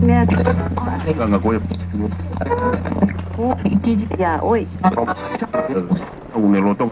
Ganga Goy. Ya, oi. Unelo to.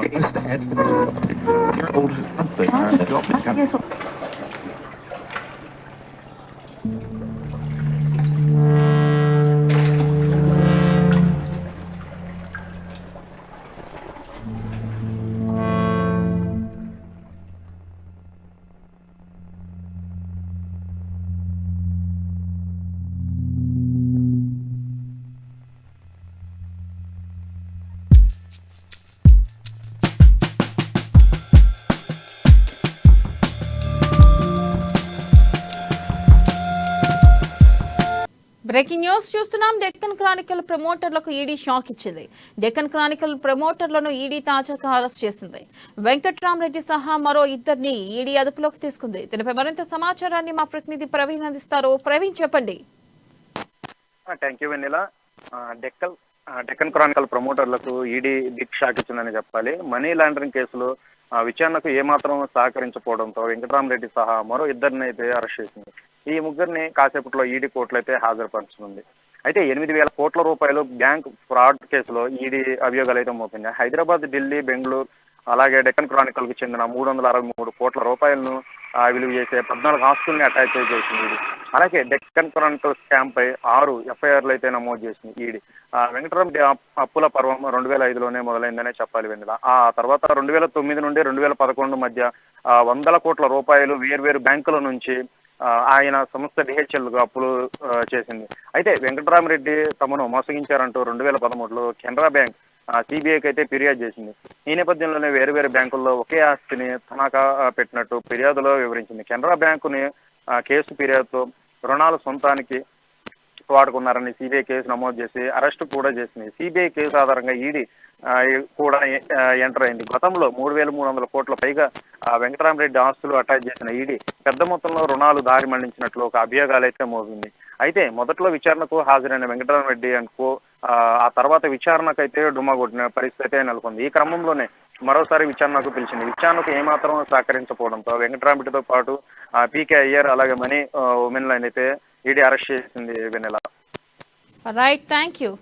Breaking news చూస్తున్నాం. Deccan Chronicle ప్రమోటర్లకు ED shock ఇచ్చింది. Deccan Chronicle ప్రమోటర్లను ED తాజాగా arrest చేసింది. వెంకట్రామరెడ్డి సహా మరో ఇద్దరిని ఈడీ అదుపులోకి తీసుకుంది. దీనిపై మరింత సమాచారాన్ని మా ప్రతినిధి ప్రవీణ్ అందిస్తారు. ప్రవీణ్, చెప్పండి. Thank you Vennela. Deccan Chronicle ప్రమోటర్లకు ఈడీ బిగ్ షాక్ ఇచ్చిందని చెప్పాలి. మనీ లాండరింగ్ కేసులో విచారణకు ఏమాత్రం సహకరించకపోవడంతో వెంకటరామరెడ్డి సహా మరో ఇద్దరిని అయితే అరెస్ట్ చేసింది. ఈ ముగ్గురిని కాసేపట్లో ఈడీ కోర్టులో అయితే హాజరుపరచనుంది. అయితే 8,000 కోట్ల రూపాయలు బ్యాంక్ ఫ్రాడ్ కేసులో ఈడీ అభియోగాలు అయితే మోపింది. హైదరాబాద్, ఢిల్లీ, బెంగళూరు అలాగే డెక్కన్ క్రానికల్ కి చెందిన 363 కోట్ల రూపాయలను విలువ చేసే 14 ఆస్తుల్ని అటాచ్ చేసింది ఈడీ. అలాగే డెక్కన్ క్రానికల్ స్కామ్ పై 6 ఎఫ్ఐఆర్లు అయితే నమోదు చేసింది ఈడీ. వెంకటరామరెడ్డి అప్పుల పర్వం 2005లోనే మొదలైందనే చెప్పాలి వెన్నెల. ఆ తర్వాత 2009 నుండి 2011 మధ్య వందల కోట్ల రూపాయలు వేర్వేరు బ్యాంకుల నుంచి ఆయన సంస్థ డిహెచ్ఎల్ గా అప్పులు చేసింది. అయితే వెంకటరామరెడ్డి తమను మోసగించారంటూ 2013లో కెనరా బ్యాంక్ సిబిఐకి అయితే ఫిర్యాదు చేసింది. ఈ నేపథ్యంలోనే వేరు బ్యాంకుల్లో ఒకే ఆస్తిని తనఖా పెట్టినట్టు ఫిర్యాదులో వివరించింది. కెనరా బ్యాంకుని కేసు ఫిర్యాదుతో రుణాలు సొంతానికి వాడుకున్నారని సిబిఐ కేసు నమోదు చేసి అరెస్ట్ కూడా చేసింది. సిబిఐ కేసు ఆధారంగా ఈడీ కూడా ఎంటర్ అయింది. గతంలో 3,300 కోట్ల పైగా వెంకటరామరెడ్డి ఆస్తులు అటాచ్ చేసిన ఈడీ పెద్ద మొత్తంలో రుణాలు దారి మళ్లించినట్లు ఒక అభియోగాలు అయితే మోగింది. అయితే మొదట్లో విచారణకు హాజరైన వెంకటరామరెడ్డి అండ్ ఆ తర్వాత విచారణకైతే డుమ్మా కొట్టిన పరిస్థితి నెలకొంది. ఈ క్రమంలోనే మరోసారి విచారణకు పిలిచింది. విచారణకు ఏమాత్రం సహకరించకపోవడంతో వెంకటరామరెడ్డితో పాటు పీకే అయ్యర్ అలాగే మనీ ఉమెన్ లైన్ అయితే ఈడీ అరెస్ట్ చేసింది వెన్నెల. Right, thank you.